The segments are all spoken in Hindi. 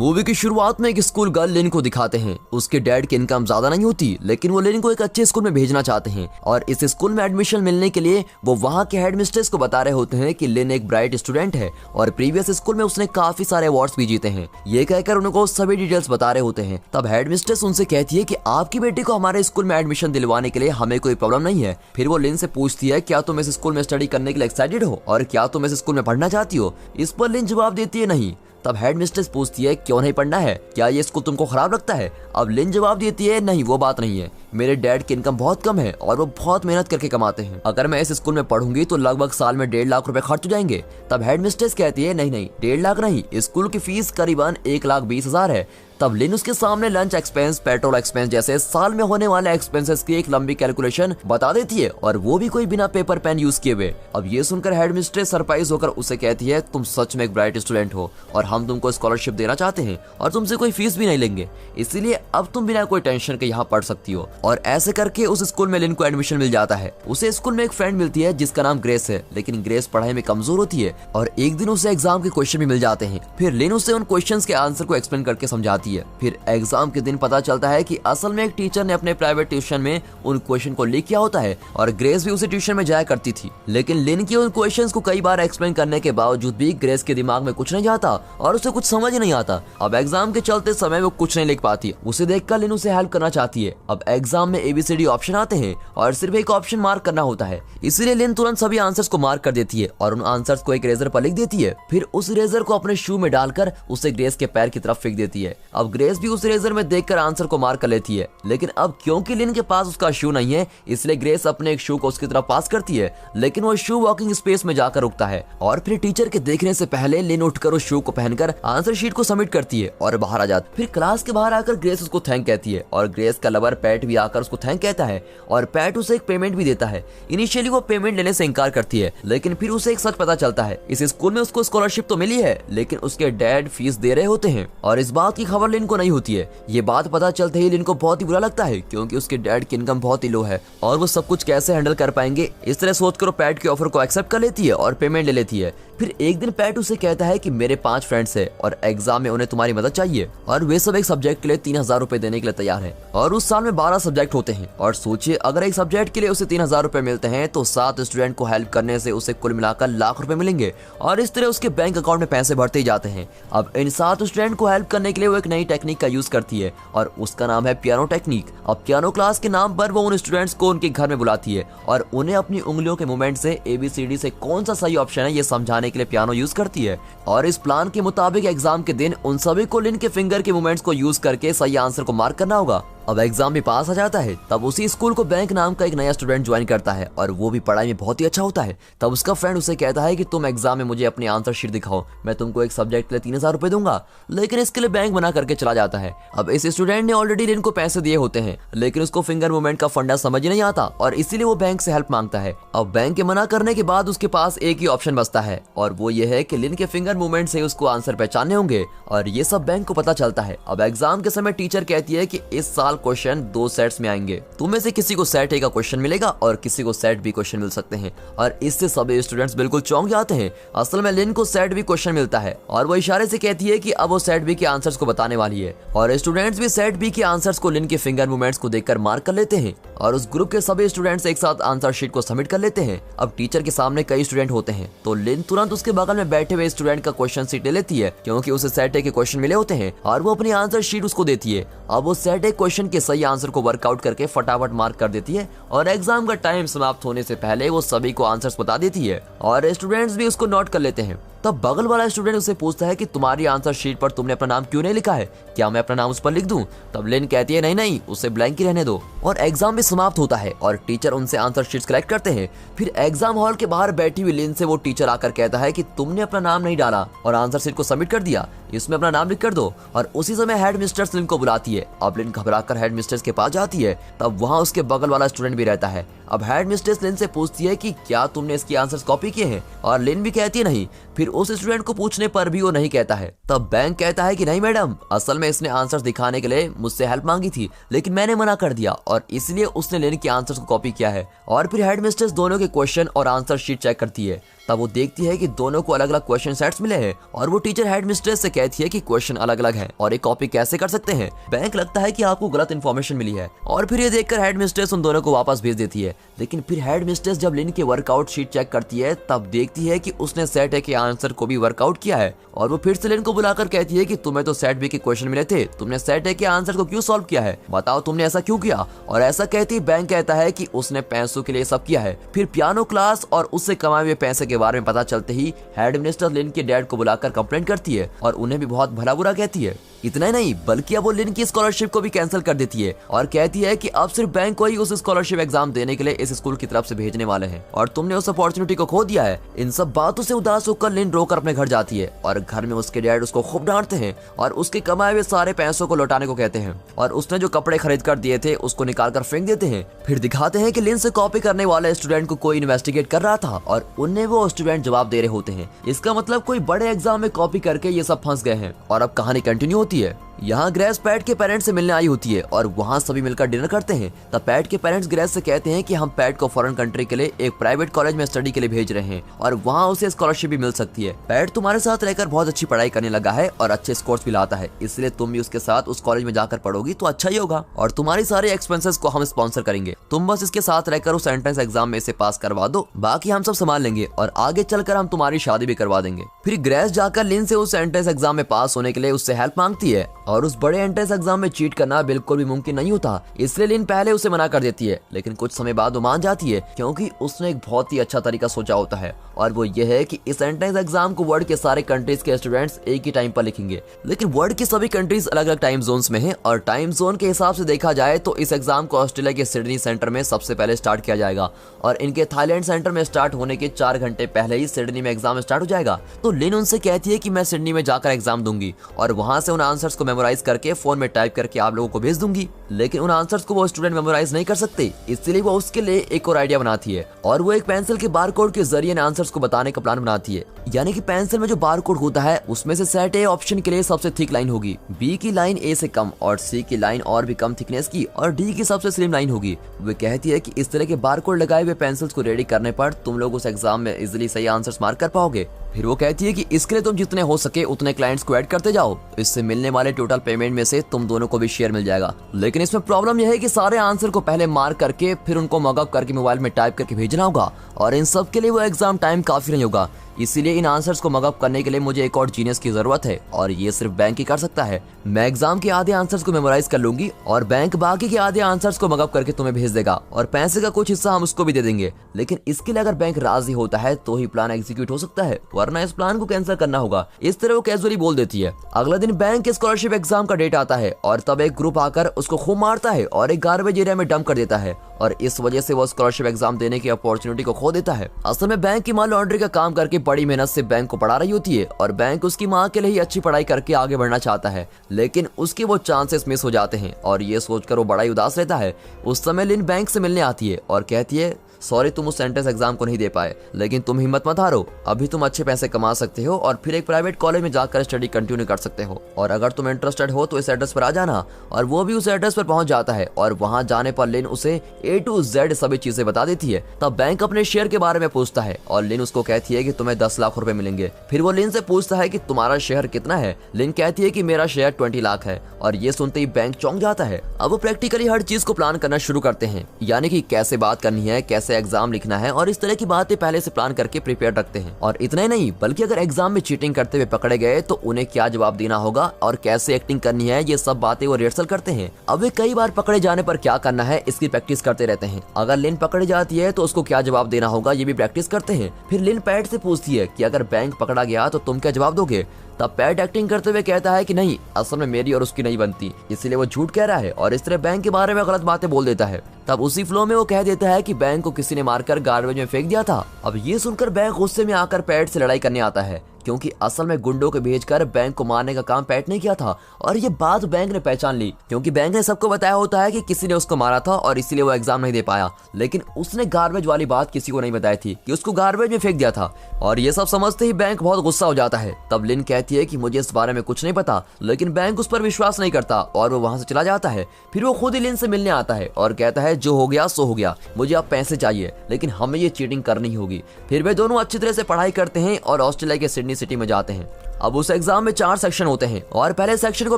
मूवी की शुरुआत में एक स्कूल गर्ल लिन को दिखाते हैं। उसके डैड की इनकम ज्यादा नहीं होती, लेकिन वो लिन को एक अच्छे स्कूल में भेजना चाहते हैं और इस स्कूल में एडमिशन मिलने के लिए वो वहाँ के हेड मिस्ट्रेस को बता रहे होते हैं कि लिन एक ब्राइट स्टूडेंट है और प्रीवियस स्कूल में उसने काफी सारे अवार्ड्स भी जीते हैं। ये कहकर उनको सभी डिटेल्स बता रहे होते हैं। तब हेड मिस्ट्रेस उनसे कहती है कि आपकी बेटी को हमारे स्कूल में एडमिशन दिलवाने के लिए हमें कोई प्रॉब्लम नहीं है। फिर वो लिन से पूछती है, क्या तुम इस स्कूल में स्टडी करने के लिए एक्साइटेड हो और क्या तुम इस स्कूल में पढ़ना चाहती हो? इस पर लिन जवाब देती है, नहीं। तब हेड मिस्ट्रेस पूछती है, क्यों नहीं पढ़ना है? क्या ये स्कूल तुमको खराब लगता है? अब लिन जवाब देती है, नहीं, वो बात नहीं है। मेरे डैड की इनकम बहुत कम है और वो बहुत मेहनत करके कमाते हैं। अगर मैं इस स्कूल में पढ़ूंगी तो लगभग साल में 1.5 लाख रुपए खर्च हो जाएंगे। तब हेड मिस्ट्रेस कहती है, नहीं, 1.5 लाख नहीं, स्कूल की फीस करीबन 1,20,000 है। तब लिन उसके सामने लंच एक्सपेंस, पेट्रोल एक्सपेंस जैसे साल में होने वाले एक्सपेंसेस की एक लंबी कैलकुलेशन बता देती है और वो भी कोई बिना पेपर पेन यूज किए हुए। अब ये सुनकर हेड मिस्ट्रेस सरप्राइज होकर उसे कहती है, तुम सच में एक ब्राइट स्टूडेंट हो और हम तुमको स्कॉलरशिप देना चाहते हैं और तुमसे कोई फीस भी नहीं लेंगे, इसीलिए अब तुम बिना कोई टेंशन के यहाँ पढ़ सकती हो। और ऐसे करके उस स्कूल में लिन को एडमिशन मिल जाता है। उसे स्कूल में एक फ्रेंड मिलती है जिसका नाम ग्रेस है, लेकिन ग्रेस पढ़ाई में कमजोर होती है और एक दिन उसे एग्जाम के क्वेश्चन भी मिल जाते हैं। फिर लिन उसे उन क्वेश्चंस के आंसर को एक्सप्लेन करके समझाती है। फिर एग्जाम के दिन पता चलता है कि असल में एक टीचर ने अपने प्राइवेट ट्यूशन में उन क्वेश्चन को लीक किया होता है और ग्रेस भी उसी ट्यूशन में जाया करती थी। लेकिन लिन के उन क्वेश्चंस को कई बार एक्सप्लेन करने के बावजूद भी ग्रेस के दिमाग में कुछ नहीं जाता और उसे कुछ समझ ही नहीं आता। अब एग्जाम के चलते समय वो कुछ नहीं लिख पाती। उसे देखकर लिन उसे हेल्प करना चाहती है। अब एग्जाम में ABCD ऑप्शन आते हैं और सिर्फ एक ऑप्शन मार्क करना होता है, इसीलिए लिन तुरंत सभी आंसर्स को मार्क कर देती है और उन आंसर्स को एक रेजर पर लिख देती है। फिर उस रेजर को अपने शू में डालकर उसे ग्रेस के पैर की तरफ फेंक देती है। अब ग्रेस भी उस रेजर में देखकर आंसर को मार्क कर लेती है, लेकिन अब क्योंकि लिन के पास उसका शू नहीं है, इसलिए ग्रेस अपने एक शू को उसकी तरफ पास करती है, लेकिन वो शू वॉकिंग स्पेस में जाकर रुकता है और फिर टीचर के देखने से पहले लिन उठकर उस शू को पहनकर आंसर शीट को सबमिट करती है और बाहर आ जाती। फिर क्लास के बाहर आकर ग्रेस उसको थैंक कहती है और ग्रेस का लवर पैट भी आकर उसको थैंक कहता है और पैट उसे एक पेमेंट भी देता है। इनिशियली वो पेमेंट लेने से इनकार करती है, लेकिन फिर उसे एक सच पता चलता है, इस स्कूल में उसको स्कॉलरशिप तो मिली है, लेकिन उसके डैड फीस दे रहे होते हैं और इस बात की खबर लिन को नहीं होती है। ये बात पता चलते ही लिन को बहुत ही बुरा लगता है, क्योंकि उसके डैड की इनकम बहुत ही लो है और वो सब कुछ कैसे हैंडल कर पाएंगे। इस तरह सोचकर वो पैट के ऑफर को एक्सेप्ट कर लेती है और पेमेंट ले लेती है। फिर एक दिन पैट उसे कहता है कि मेरे 5 फ्रेंड्स हैं और एग्जाम में उन्हें तुम्हारी मदद चाहिए और वे सब एक सब्जेक्ट के लिए 3,000 रुपए देने के लिए तैयार हैं और उस साल में 12 सब्जेक्ट होते हैं और सोचिए अगर एक सब्जेक्ट के लिए उसे 3,000 रुपए मिलते हैं तो 7 स्टूडेंट को हेल्प करने से उसे कुल मिलाकर लाख रुपए मिलेंगे और इस तरह उसके बैंक अकाउंट में पैसे बढ़ते ही जाते हैं। अब इन 7 स्टूडेंट को हेल्प करने के लिए वो एक नई टेक्निक का यूज करती है और उसका नाम है पियानो टेक्निक। अब पियानो क्लास के नाम पर वो उन स्टूडेंट्स को उनके घर में बुलाती है और उन्हें अपनी उंगलियों के मूवमेंट से ABCD से कौन सा सही ऑप्शन है ये समझाने के लिए पियानो यूज करती है और इस प्लान के मुताबिक एग्जाम के दिन उन सभी को लिन के फिंगर के मूवमेंट्स को यूज करके सही आंसर को मार्क करना होगा। अब एग्जाम में पास आ जाता है। तब उसी स्कूल को बैंक नाम का एक नया स्टूडेंट ज्वाइन करता है और वो भी पढ़ाई में बहुत ही अच्छा होता है। तब उसका फ्रेंड उसे कहता है कि तुम एग्जाम में मुझे अपनी आंसर शीट दिखाओ, मैं तुमको एक सब्जेक्ट के लिए 3,000 रुपए दूंगा, लेकिन इसके लिए बैंक मना करके चला जाता है। अब इस स्टूडेंट ने ऑलरेडी लिन को पैसे दिए होते हैं, लेकिन उसको फिंगर मूवमेंट का फंडा समझ ही नहीं आता और इसीलिए वो बैंक से हेल्प मांगता है। अब बैंक के मना करने के बाद उसके पास एक ही ऑप्शन बचता है और वो ये है कि लिन के फिंगर मूवमेंट से उसको आंसर पहचानने होंगे और ये सब बैंक को पता चलता है। अब एग्जाम के समय टीचर कहती है कि इस साल क्वेश्चन 2 सेट्स में आएंगे, तुम में से किसी को सेट A का क्वेश्चन मिलेगा और किसी को सेट B क्वेश्चन मिल सकते हैं और इससे सभी स्टूडेंट्स बिल्कुल चौंक जाते हैं। असल में लिन को सेट B क्वेश्चन मिलता है और वो इशारे से कहती है कि अब वो सेट B के आंसर्स को बताने वाली है और स्टूडेंट्स भी सेट B के आंसर्स को लिन के फिंगर मूवमेंट्स को देखकर मार्क कर लेते हैं और उस ग्रुप के सभी स्टूडेंट्स एक साथ आंसर शीट को सबमिट कर लेते हैं। अब टीचर के सामने कई स्टूडेंट होते हैं तो लिन तुरंत उसके बगल में बैठे हुए स्टूडेंट का क्वेश्चन शीट ले लेती है, क्योंकि उसे सेट A के क्वेश्चन मिले होते हैं और वो अपनी आंसर शीट उसको देती है। अब वो सेट A क्वेश्चन के सही आंसर को वर्कआउट करके फटाफट मार्क कर देती है और एग्जाम का टाइम समाप्त होने से पहले वो सभी को आंसर्स बता देती है और स्टूडेंट्स भी उसको नोट कर लेते हैं। तब बगल वाला स्टूडेंट उसे पूछता है कि तुम्हारी आंसर शीट पर तुमने अपना नाम क्यों नहीं लिखा है, क्या मैं अपना नाम उस पर लिख दूं? तब लिन कहती है, नहीं, उसे ब्लैंक ही रहने दो और एग्जाम भी समाप्त होता है और टीचर उनसे आंसर शीट्स कलेक्ट करते हैं। फिर एग्जाम हॉल के बाहर बैठी हुई लिन से वो टीचर आकर कहता है कि तुमने अपना नाम नहीं डाला और आंसर शीट को सबमिट कर दिया, इसमें अपना नाम लिख कर दो। और उसी समय हेड मिस्ट्रेस लिन को बुलाती है। अब लिन घबराकर हेड मिस्ट्रेस के पास जाती है, तब वहाँ उसके बगल वाला स्टूडेंट भी रहता है। अब हेड मिस्ट्रेस लिन से पूछती है कि क्या तुमने इसकी आंसर्स कॉपी किए हैं और लिन भी कहती है नहीं। फिर उस स्टूडेंट को पूछने पर भी वो नहीं कहता है। तब बैंक कहता है कि नहीं मैडम, असल में इसने आंसर्स दिखाने के लिए मुझसे हेल्प मांगी थी, लेकिन मैंने मना कर दिया और इसलिए उसने लिन के आंसर्स को कॉपी किया है। और फिर हेड मिस्ट्रेस दोनों के क्वेश्चन और आंसर शीट चेक करती है तब वो देखती है कि दोनों को अलग अलग क्वेश्चन सेट्स मिले हैं और वो टीचर हेड मिस्ट्रेस से कहती है कि क्वेश्चन अलग अलग हैं और एक कॉपी कैसे कर सकते हैं। बैंक लगता है कि आपको गलत इन्फॉर्मेशन मिली है और फिर ये देखकर हेड मिस्ट्रेस उन दोनों को वापस भेज देती है। लेकिन फिर हेड मिस्ट्रेस जब लिन के वर्कआउट शीट चेक करती है तब देखती है कि उसने सेट ए के आंसर को भी वर्कआउट किया है और वो फिर से लिन को बुलाकर कहती है कि तुम्हें तो सेट बी के क्वेश्चन मिले थे, तुमने सेट ए के आंसर को क्यों सॉल्व किया है, बताओ तुमने ऐसा क्यों किया। और ऐसा कहती बैंक कहता है कि उसने पैसों के लिए सब किया है। फिर पियानो क्लास और उससे कमाए हुए पैसे के बारे में पता चलते ही हेड मिनिस्टर लिन के डैड को बुलाकर कंप्लेंट करती है और उन्हें भी बहुत भला बुरा कहती है। इतना ही नहीं बल्कि अब वो लिन की स्कॉलरशिप को भी कैंसिल कर देती है और कहती है कि अब सिर्फ बैंक को ही उस स्कॉलरशिप एग्जाम देने के लिए इस स्कूल की तरफ से भेजने वाले हैं और तुमने उस अपॉर्चुनिटी को खो दिया है। इन सब बातों से उदास होकर लिन रोकर अपने घर जाती है और घर में उसके डैड उसको खूब डांटते हैं और उसके कमाए हुए सारे पैसों को लौटाने को कहते हैं और उसने जो कपड़े खरीद कर दिए थे उसको निकाल कर फेंक देते हैं। फिर दिखाते हैं कि लिन से कॉपी करने वाले स्टूडेंट को कोई इन्वेस्टिगेट कर रहा था और उन्हें वो स्टूडेंट जवाब दे रहे होते हैं। इसका मतलब कोई बड़े एग्जाम में कॉपी करके ये सब फंस गए हैं। और अब कहानी कंटिन्यू होती है। यहाँ ग्रेस पैट के पेरेंट्स से मिलने आई होती है और वहाँ सभी मिलकर डिनर करते हैं। तब पैट के पेरेंट्स ग्रेस से कहते हैं कि हम पैट को फॉरेन कंट्री के लिए एक प्राइवेट कॉलेज में स्टडी के लिए भेज रहे हैं और वहाँ उसे स्कॉलरशिप भी मिल सकती है। पैट तुम्हारे साथ रहकर बहुत अच्छी पढ़ाई करने लगा है और अच्छे स्कोर्स भी लाता है, इसलिए तुम भी उसके साथ उस कॉलेज में जाकर पढ़ोगी तो अच्छा ही होगा और तुम्हारी सारी एक्सपेंसेस को हम स्पॉन्सर करेंगे। तुम बस इसके साथ रहकर उस एंट्रेंस एग्जाम में इसे पास करवा दो, बाकी हम सब संभाल लेंगे और आगे चलकर हम तुम्हारी शादी भी करवा देंगे। फिर ग्रेस जाकर लिन से उस एंट्रेंस एग्जाम में पास होने के लिए उससे हेल्प मांगती है और उस बड़े एंट्रेंस एग्जाम में चीट करना बिल्कुल भी मुमकिन नहीं होता, इसलिए लिन पहले उसे मना कर देती है। लेकिन कुछ समय बाद वो मान जाती है क्योंकि उसने एक बहुत ही अच्छा तरीका सोचा होता है और वो ये है कि इस एंट्रेंस एग्जाम को वर्ल्ड के सारे कंट्रीज के स्टूडेंट्स एक ही टाइम पर लिखेंगे। लेकिन वर्ल्ड की सभी कंट्रीज अलग अलग टाइम जोन्स में हैं और टाइम जोन के हिसाब से देखा जाए तो इस एग्जाम को ऑस्ट्रेलिया के सिडनी सेंटर में सबसे पहले स्टार्ट किया जाएगा और इनके थाईलैंड सेंटर में स्टार्ट होने के 4 घंटे पहले ही सिडनी में एग्जाम स्टार्ट हो जाएगा। तो लिन उनसे कहती है कि मैं सिडनी में जाकर एग्जाम दूंगी और वहां से उन आंसर्स को मेमोराइज करके फोन में टाइप करके आप लोगों को भेज दूंगी। लेकिन उन आंसर्स को वो स्टूडेंट मेमोराइज नहीं कर सकते, इसलिए वो उसके लिए एक और आइडिया बनाती है और वो एक पेंसिल के बारकोड के जरिए आंसर्स को बताने का प्लान बनाती है। यानी कि पेंसिल में जो बारकोड होता है उसमें से सेट ए ऑप्शन के लिए सबसे थिक लाइन होगी, बी की लाइन ए से कम और सी की लाइन और भी कम थिकनेस की और डी की सबसे स्लिम लाइन होगी। वो कहती है कि इस तरह के बारकोड लगाए हुए पेंसिल्स को रेडी करने पर तुम लोग उस एग्जाम में इजीली सही आंसर्स मार्क कर पाओगे। फिर वो कहती है कि इसके लिए तुम जितने हो सके उतने क्लाइंट्स को ऐड करते जाओ, इससे मिलने वाले टोटल पेमेंट में से तुम दोनों को भी शेयर मिल जाएगा। लेकिन इसमें प्रॉब्लम यह है कि सारे आंसर को पहले मार्क करके फिर उनको मॉकअप करके मोबाइल में टाइप करके भेजना होगा और इन सब के लिए वो एग्जाम टाइम काफी नहीं होगा। इसीलिए इन आंसर्स को मॉकअप करने के लिए मुझे एक और जीनियस की जरूरत है और ये सिर्फ बैंक ही कर सकता है। मैं एग्जाम के आधे आंसर्स को मेमोराइज कर लूंगी और बैंक बाकी के आधे आंसर्स को मॉकअप करके तुम्हें भेज देगा और पैसे का कुछ हिस्सा हम उसको भी दे देंगे। लेकिन इसके लिए अगर बैंक राजी होता है तो ही प्लान एग्जीक्यूट हो सकता है, वरना इस प्लान को कैंसिल करना होगा। इस तरह वो कैजुअली बोल देती है। अगले दिन बैंक के स्कॉलरशिप एग्जाम का डेट आता है और तब एक ग्रुप आकर उसको खूब मारता है और एक गार्बेज एरिया में डंप कर देता है और इस वजह से वो स्कॉलरशिप एग्जाम देने की अपॉर्चुनिटी को खो देता है। असल में बैंक की मां लॉन्ड्री का काम करके बड़ी मेहनत से बैंक को पढ़ा रही होती है और बैंक उसकी मां के लिए ही अच्छी पढ़ाई करके आगे बढ़ना चाहता है, लेकिन उसके वो चांसेस मिस हो जाते हैं और ये सोचकर वो बड़ा ही उदास रहता है। उस समय लिन बैंक से मिलने आती है और कहती है सॉरी तुम उस एंट्रेंस एग्जाम को नहीं दे पाए, लेकिन तुम हिम्मत मत हारो, अभी तुम अच्छे पैसे कमा सकते हो और फिर एक प्राइवेट कॉलेज में जाकर स्टडी कंटिन्यू कर सकते हो और अगर तुम इंटरेस्टेड हो तो इस एड्रेस पर आ जाना। और वो भी उस एड्रेस पर पहुंच जाता है और वहां जाने पर लिन उसे A to Z सभी चीजें बता देती है। तब बैंक अपने शेयर के बारे में पूछता है और लिन उसको कहती है कि तुम्हें 10 लाख रुपए मिलेंगे। फिर वो लिन से पूछता है कि तुम्हारा शेयर कितना है। लिन कहती है कि मेरा शेयर 20 लाख है और ये सुनते ही बैंक चौंक जाता है। अब वो प्रैक्टिकली हर चीज को प्लान करना शुरू करते हैं, यानी कि कैसे बात करनी है, कैसे एग्जाम लिखना है और इस तरह की बातें पहले से प्लान करके प्रिपेयर रखते हैं। और इतना ही नहीं बल्कि अगर एग्जाम में चीटिंग करते हुए पकड़े गए तो उन्हें क्या जवाब देना होगा और कैसे एक्टिंग करनी है, ये सब बातें वो रिहर्सल करते हैं। अब वे कई बार पकड़े जाने पर क्या करना है इसकी प्रैक्टिस करते रहते हैं। अगर लिन पकड़ी जाती है तो उसको क्या जवाब देना होगा ये भी प्रैक्टिस करते हैं। फिर लिन पैट से पूछती है कि अगर बैंक पकड़ा गया तो तुम क्या जवाब दोगे। तब पैट एक्टिंग करते हुए कहता है कि नहीं, असल में मेरी और उसकी नहीं बनती, इसलिए वो झूठ कह रहा है और इस तरह बैंक के बारे में गलत बातें बोल देता है। तब उसी फ्लो में वो कह देता है कि बैंक को किसी ने मारकर गार्बेज में फेंक दिया था। अब ये सुनकर बैंक गुस्से में आकर पैट से लड़ाई करने आता है क्योंकि असल में गुंडों को भेजकर बैंक को मारने का काम पैट ने किया था। और ये बात बैंक ने पहचान ली, क्योंकि बैंक ने सबको बताया होता है कि किसी ने उसको मारा था और इसीलिए वो एग्जाम नहीं दे पाया। लेकिन उसने गार्बेज वाली बात किसी को नहीं बताई थी कि उसको गार्बेज में फेंक दिया था। और ये सब समझते ही बैंक बहुत गुस्सा हो जाता है। तब लिन कहती है कि मुझे इस बारे में कुछ नहीं पता, लेकिन बैंक उस पर विश्वास नहीं करता और वो वहां से चला जाता है। फिर वो खुद ही लिन से मिलने आता है और कहता है जो हो गया सो हो गया, मुझे अब पैसे चाहिए, लेकिन हमें ये चीटिंग करनी होगी। फिर वे दोनों अच्छी तरह से पढ़ाई करते हैं और ऑस्ट्रेलिया के सिडनी सिटी में जाते हैं। अब उस एग्जाम में 4 सेक्शन होते हैं और पहले सेक्शन को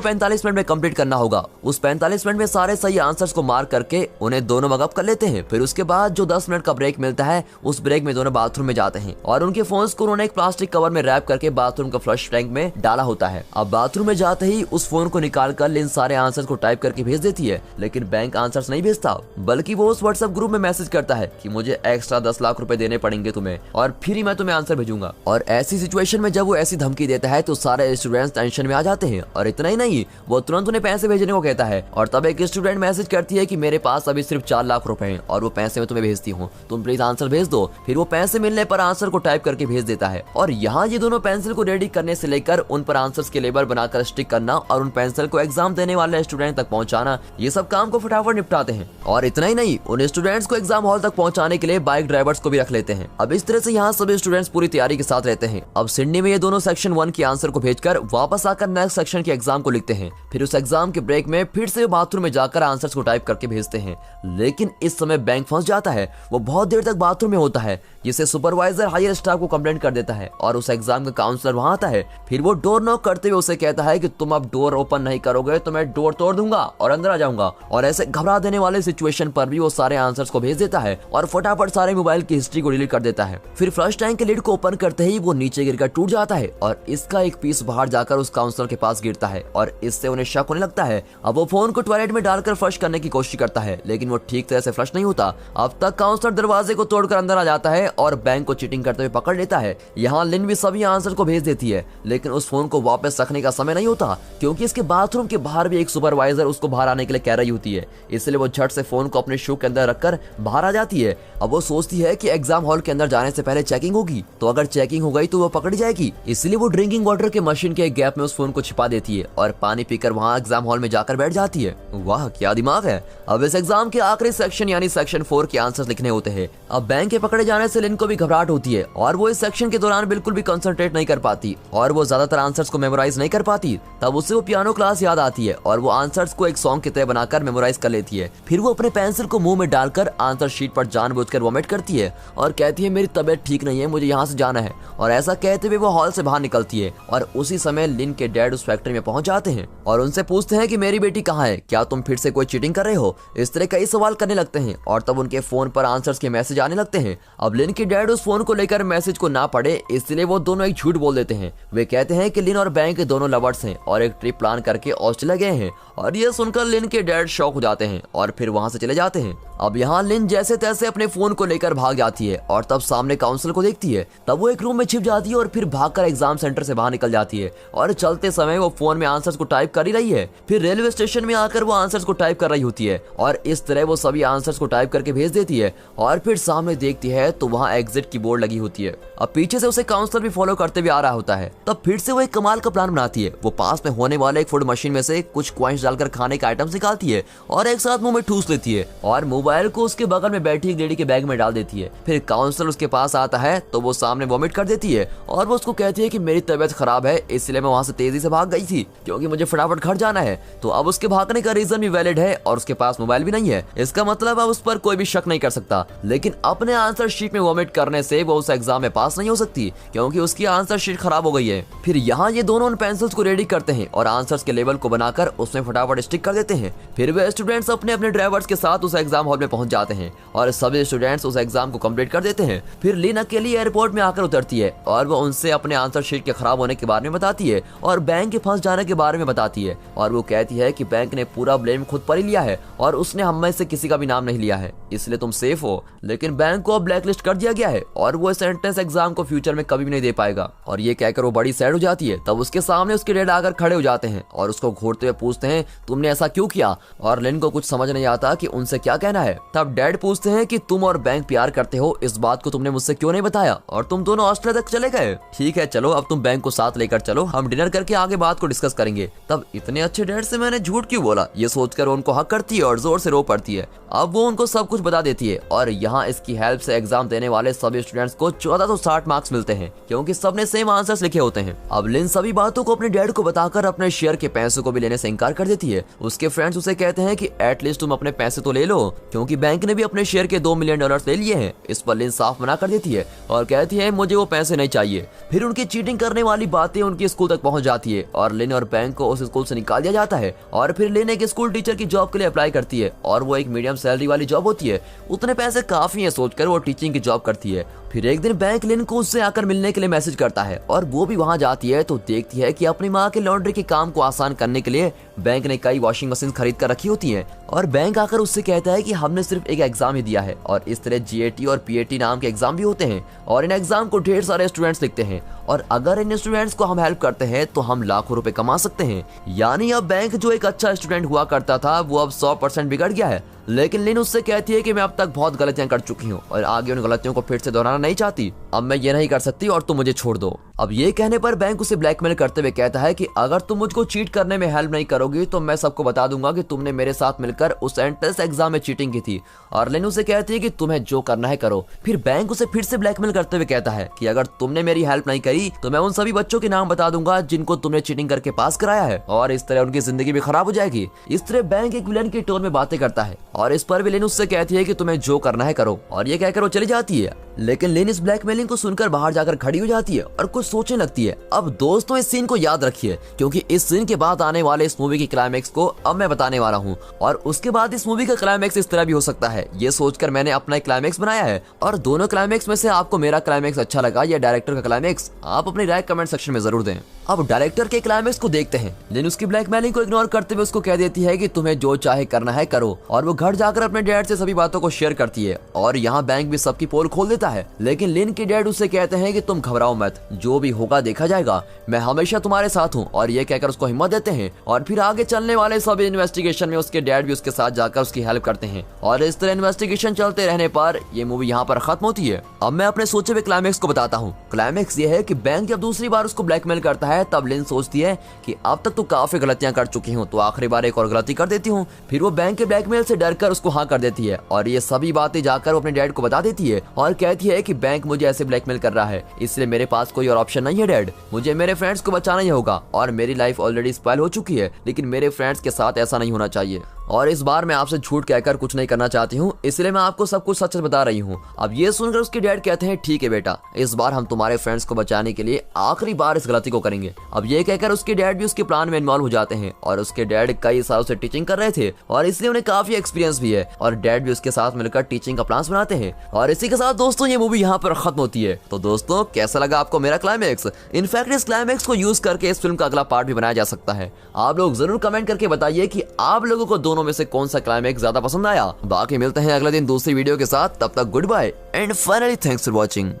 45 मिनट में कंप्लीट करना होगा। उस 45 मिनट में सारे सही आंसर्स को मार्क करके उन्हें दोनों मगअप कर लेते हैं। फिर उसके बाद जो 10 मिनट का ब्रेक मिलता है, उस ब्रेक में दोनों बाथरूम में जाते हैं और उनके फोन्स को उन्होंने एक प्लास्टिक कवर में रैप करके बाथरूम का फ्लश टैंक में डाला होता है। अब बाथरूम में जाते ही उस फोन को निकाल कर लिन सारे आंसर्स को टाइप करके भेज देती है, लेकिन बैंक आंसर्स नहीं भेजता, बल्कि वो उस व्हाट्सएप ग्रुप में मैसेज करता है कि मुझे एक्स्ट्रा 10 लाख रुपए देने पड़ेंगे तुम्हें और फिर ही मैं तुम्हें आंसर भेजूंगा। और ऐसी सिचुएशन में जब वो ऐसी धमकी देता है तो सारे स्टूडेंट्स टेंशन में आ जाते हैं। और इतना ही नहीं, वो तुरंत उन्हें पैसे भेजने को कहता है। और तब एक स्टूडेंट मैसेज करती है कि मेरे पास अभी सिर्फ 4 लाख रुपए हैं और वो पैसे मैं तुम्हें भेजती हूँ, तुम प्लीज आंसर भेज दो। फिर वो पैसे मिलने पर आंसर को टाइप करके भेज देता है। और यहाँ ये दोनों पेंसिल को रेडी करने से लेकर उन पर आंसर्स के लेबल बनाकर स्टिक करना और उन पेंसिल को एग्जाम देने वाले स्टूडेंट तक पहुंचाना, ये सब काम को फटाफट निपटाते हैं। और इतना ही नहीं, उन स्टूडेंट्स को एग्जाम हॉल तक पहुंचाने के लिए बाइक ड्राइवर्स को भी रख लेते हैं। अब इस तरह से यहाँ सभी स्टूडेंट्स पूरी तैयारी के साथ रहते हैं। अब सिडनी में ये दोनों सेक्शन 1 के आंसर को भेजकर वापस आकर नेक्स्ट सेक्शन के एग्जाम को लिखते हैं। फिर उस एग्जाम के ब्रेक में फिर से बाथरूम में जाकर आंसर्स को टाइप करके भेजते हैं। लेकिन इस समय बैंक फंस जाता है। वो बहुत देर तक बाथरूम में होता है, जिसे सुपरवाइजर हायर स्टाफ को कंप्लेंट कर देता है और उस एग्जाम का काउंसलर वहां आता है। फिर वो डोर नॉक करते हुए उसे कहता है कि तुम अब डोर ओपन नहीं करोगे तो मैं डोर तोड़ दूंगा और अंदर आ जाऊंगा। और ऐसे घबरा देने वाले सिचुएशन पर भी वो सारे आंसर्स को भेज देता है और फटाफट सारे मोबाइल की हिस्ट्री को डिलीट कर देता है। फिर फ्लश टैंक के लिड को ओपन करते ही वो नीचे गिरकर टूट जाता है और इसका एक पीस बाहर जाकर उस काउंसलर के पास गिरता है और इससे उन्हें शक होने लगता है। अब वो फोन को टॉयलेट में डालकर फ्लश करने की कोशिश करता है, लेकिन वो ठीक तरह से फ्लश नहीं होता। अब तक काउंसलर दरवाजे को तोड़कर अंदर आ जाता है और बैंक को चीटिंग करते हुए पकड़ लेता है। यहाँ लिन भी सभी आंसर को भेज देती है, लेकिन उस फोन को वापस रखने का समय नहीं होता, क्योंकि इसके बाथरूम के बाहर भी एक सुपरवाइजर उसको बाहर आने के लिए कह रही होती है। इसलिए वो झट से फोन को अपने शू के अंदर रखकर बाहर आ जाती है। अब वो सोचती है कि एग्जाम हॉल के अंदर जाने से पहले चेकिंग होगी, तो अगर चेकिंग हो गई तो वो पकड़ी जाएगी। इसलिए वो ड्रिंकिंग वाटर के मशीन के एक गैप में उस फोन को छिपा देती है और पानी पीकर वहाँ एग्जाम हॉल में जाकर बैठ जाती है। वाह क्या दिमाग है। अब इस एग्जाम के आखिरी सेक्शन यानी सेक्शन 4 के आंसर्स लिखने होते हैं। अब बैंक के पकड़े जाने से लिन को भी घबराहट होती है और वो इस सेक्शन के दौरान बिल्कुल भी कंसंट्रेट नहीं कर पाती और वो ज्यादातर आंसर्स को मेमोराइज नहीं कर पाती। तब उसे वो पियानो क्लास याद आती है और वो आंसर्स को एक सॉन्ग की तरह बनाकर मेमोराइज कर लेती है। फिर वो अपने पेंसिल को मुंह में डालकर आंसर शीट पर जानबूझकर वॉमिट करती है और कहती है मेरी तबीयत ठीक नहीं है, मुझे यहाँ से जाना है। और ऐसा कहते हुए वो हॉल से बाहर निकलती है और उसी समय लिन के डैड उस फैक्ट्री में पहुंच जाते हैं और उनसे पूछते हैं कि मेरी बेटी कहाँ है, क्या तुम फिर से कोई चीटिंग कर रहे हो। इस तरह कई सवाल करने लगते हैं और तब उनके फोन पर आंसर्स के मैसेज आने लगते हैं। अब लिन के डैड उस फोन को लेकर मैसेज को ना पढ़े, इसलिए वो दोनों एक झूठ बोल देते हैं। वे कहते हैं कि लिन और बैंक दोनों लवर्स हैं और एक ट्रिप प्लान करके ऑस्ट्रेलिया गए हैं। और ये सुनकर लिन के डैड शॉक हो जाते हैं और फिर वहां से चले जाते हैं। अब यहाँ लिन जैसे तैसे अपने फोन को लेकर भाग जाती है और तब सामने काउंसिल को देखती है। तब वो एक रूम में छिप जाती है और फिर भागकर एग्जाम सेंटर से बाहर निकल जाती है और चलते समय वो फोन में आंसर्स को टाइप कर ही रही है। फिर रेलवे स्टेशन में आकर वो आंसर्स को टाइप कर रही होती है और इस तरह वो सभी आंसर्स को टाइप करके भेज देती है और फिर सामने देखती है तो वहाँ एग्जिट की बोर्ड लगी होती है। अब पीछे से उसे काउंसलर भी फॉलो करते हुए आ रहा होता है। तब फिर से वो एक कमाल का प्लान बनाती है। वो पास में होने वाले एक फूड मशीन में से कुछ कॉइंस डालकर खाने का आइटम निकालती है और एक साथ मुंह में ठूस लेती है और मोबाइल को उसके बगल में बैठी एक लेडी के बैग में डाल देती है। फिर काउंसलर उसके पास आता है तो वो सामने वॉमिट कर देती है और वो उसको कहती है कि मेरी तबीयत खराब है, इसलिए मैं वहां से तेजी से भाग गई थी क्योंकि मुझे फटाफट घर जाना है। तो अब उसके भागने का रीजन भी वैलिड है और उसके पास मोबाइल भी नहीं है। इसका मतलब अब उस पर कोई भी शक नहीं कर सकता। लेकिन अपने आंसर शीट में वॉमिट करने से वो उस एग्जाम में पास नहीं हो सकती क्योंकि उसकी आंसर शीट खराब हो गई है। फिर यहाँ ये दोनों उन पेंसिल्स को रेडी करते हैं और आंसर्स के लेवल को बनाकर उसमें फटाफट स्टिक कर देते हैं। फिर वे स्टूडेंट्स अपने अपने ड्राइवर्स के साथ उस एग्जाम हॉल में पहुंच जाते हैं और सभी स्टूडेंट्स उस एग्जाम को कंप्लीट कर देते हैं। फिर लिन अकेली एयरपोर्ट में आकर उतरती है और वो उनसे अपने आंसर शीट के खराब खराब होने के बारे में बताती है और बैंक के फंस जाने के बारे में बताती है। और वो कहती है कि बैंक ने पूरा ब्लेम खुद पर ही लिया है और उसने हम में से किसी का भी नाम नहीं लिया है, इसलिए तुम सेफ हो। लेकिन बैंक को अब ब्लैकलिस्ट कर दिया गया है और वो इस एंट्रेंस एग्जाम को फ्यूचर में कभी भी नहीं दे पाएगा। और ये कहकर वो बड़ी सैड हो जाती है। तब उसके सामने उसके डैड आकर खड़े हो जाते हैं और उसको घूरते हुए पूछते हैं तुमने ऐसा क्यों किया। और लिन को कुछ समझ नहीं आता कि उनसे क्या कहना है। तब डैड पूछते हैं कि तुम और बैंक प्यार करते हो, इस बात को तुमने मुझसे क्यों नहीं बताया और तुम दोनों ऑस्ट्रेलिया तक चले गए। ठीक है चलो, अब तुम बैंक को साथ लेकर चलो, हम डिनर करके आगे बात को डिस्कस करेंगे। तब इतने अच्छे डैड से मैंने झूठ क्यों बोला, ये सोचकर उनको हक करती है और जोर से रो पड़ती है। अब वो उनको सब कुछ बता देती है और यहाँ इसकी हेल्प से एग्जाम देने वाले सभी स्टूडेंट्स को 1460 मार्क्स मिलते हैं क्योंकि सबने सेम आंसर्स लिखे होते हैं। अब लिन सभी बातों को अपने डैड को बताकर अपने शेयर के पैसों को भी लेने से इनकार कर देती है। उसके फ्रेंड्स उसे कहते हैं कि एटलीस्ट तुम अपने पैसे तो ले लो क्योंकि बैंक ने भी अपने शेयर के $2 मिलियन ले लिए हैं। इस पर लिन साफ मना कर देती है और कहती है मुझे वो पैसे नहीं चाहिए। फिर उनकी चीटिंग करने वाली बातें उनकी स्कूल तक पहुंच जाती है और लिन और बैंक को उस स्कूल से निकाल दिया जाता है। और फिर लिन एक स्कूल टीचर की जॉब के लिए अप्लाई करती है और वो एक मीडियम सैलरी वाली जॉब होती है। उतने पैसे काफी है सोचकर वो टीचिंग की जॉब करती है। फिर एक दिन बैंक लिन को उससे आकर मिलने के लिए मैसेज करता है और वो भी वहां जाती है तो देखती है कि अपनी माँ के लॉन्ड्री के काम को आसान करने के लिए बैंक ने कई वॉशिंग मशीन खरीद कर रखी होती हैं। और बैंक आकर उससे कहता है कि हमने सिर्फ एक एग्जाम ही दिया है और इस तरह GAT और PAT नाम के एग्जाम भी होते हैं और इन एग्जाम को ढेर सारे स्टूडेंट्स लिखते हैं और अगर इन स्टूडेंट्स को हम हेल्प करते हैं तो हम लाखों रुपए कमा सकते हैं। यानी अब बैंक जो एक अच्छा स्टूडेंट हुआ करता था वो अब 100% बिगड़ गया है। लेकिन लिन उससे कहती है कि मैं अब तक बहुत गलतियां कर चुकी हूँ और आगे उन गलतियों को फिर से दोहराना नहीं चाहती। अब मैं ये नहीं कर सकती और तुम मुझे छोड़ दो। अब ये कहने पर बैंक उसे ब्लैकमेल करते हुए कहता है कि अगर तुम मुझको चीट करने में हेल्प नहीं करोगी तो मैं सबको बता दूंगा कि तुमने मेरे साथ मिलकर उस एंट्रेंस एग्जाम में चीटिंग की थी। और लिन उसे कहती है कि तुम्हें जो करना है करो। फिर बैंक उसे फिर से ब्लैकमेल करते हुए कहता है कि अगर तुमने मेरी हेल्प नहीं करी तो मैं उन सभी बच्चों के नाम बता दूंगा जिनको तुमने चीटिंग करके पास कराया है और इस तरह उनकी जिंदगी भी खराब हो जाएगी। इस तरह बैंक एक विलन की टोन में बातें करता है और इस पर भी लिन उससे कहती है कि तुम्हें जो करना है करो और ये कहकर वो चली जाती है। लेकिन लिन इस ब्लैकमेलिंग को सुनकर बाहर जाकर खड़ी हो जाती है और कुछ सोचने लगती है। अब दोस्तों इस सीन को याद रखिए क्योंकि इस सीन के बाद आने वाले इस मूवी की क्लाइमेक्स को अब मैं बताने वाला हूँ और उसके बाद इस मूवी का क्लाइमेक्स इस तरह भी हो सकता है। ये सोचकर मैंने अपना क्लाइमेक्स बनाया है और दोनों क्लाइमेक्स में से आपको मेरा क्लाइमेक्स अच्छा लगा या डायरेक्टर का क्लाइमेक्स, आप अपनी राय कमेंट सेक्शन में जरूर दें। अब डायरेक्टर के क्लाइमेक्स को देखते हैं। लिन उसकी ब्लैकमेलिंग को इग्नोर करते हुए उसको कह देती है कि तुम्हें जो चाहे करना है करो और वो घर जाकर अपने डैड से सभी बातों को शेयर करती है और यहाँ बैंक भी सबकी पोल खोल देता है। लेकिन लिन के डैड उससे कहते हैं कि तुम घबराओ मत, जो भी होगा देखा जाएगा, मैं हमेशा तुम्हारे साथ हूँ और ये कहकर उसको हिम्मत देते हैं। और फिर आगे चलने वाले सभी इन्वेस्टिगेशन में उसके डैड भी उसके साथ जाकर उसकी हेल्प करते हैं और इस तरह इन्वेस्टिगेशन चलते रहने पर ये मूवी यहाँ पर खत्म होती है। अब मैं अपने सोचे हुए क्लाइमेक्स को बताता हूँ। क्लाइमेक्स ये है कि बैंक जब दूसरी बार उसको ब्लैकमेल करता है तब लिन सोचती है कि अब तक तो काफी गलतियां कर चुकी हूँ तो आखिरी बार एक और गलती कर देती हूँ। फिर वो बैंक के ब्लैकमेल से डरकर उसको हाँ कर देती है और ये सभी बातें जाकर वो अपने डैड को बता देती है और कहती है कि बैंक मुझे ऐसे ब्लैकमेल कर रहा है, इसलिए मेरे पास कोई और ऑप्शन नहीं है डैड, मुझे मेरे फ्रेंड्स को बचाना ही होगा और मेरी लाइफ ऑलरेडी स्पॉइल हो चुकी है लेकिन मेरे फ्रेंड्स के साथ ऐसा नहीं होना चाहिए और इस बार मैं आपसे झूठ कहकर कुछ नहीं करना चाहती हूँ, इसलिए मैं आपको सब कुछ सच बता रही हूँ। अब ये सुनकर उसके डैड कहते हैं ठीक है बेटा, इस बार हम तुम्हारे फ्रेंड्स को बचाने के लिए आखिरी बार इस गलती को करेंगे। अब ये कहकर उसके डैड भी उसके प्लान में इन्वॉल्व हो जाते हैं और उसके डैड कई सालों से टीचिंग कर रहे थे और इसलिए उन्हें काफी एक्सपीरियंस भी है और डैड भी उसके साथ मिलकर टीचिंग का प्लान बनाते हैं। और इसी के साथ दोस्तों ये मूवी यहाँ पर खत्म होती है। तो दोस्तों कैसा लगा आपको मेरा क्लाइमेक्स? इनफैक्ट इस क्लाइमेक्स को यूज करके इस फिल्म का अगला पार्ट भी बनाया जा सकता है। आप लोग जरूर कमेंट करके बताइए कि आप लोगों को दोनों में से कौन सा क्लाइमेक्स ज्यादा पसंद आया। बाकी मिलते हैं अगले दिन दूसरी वीडियो के साथ, तब तक goodbye and finally thanks for watching.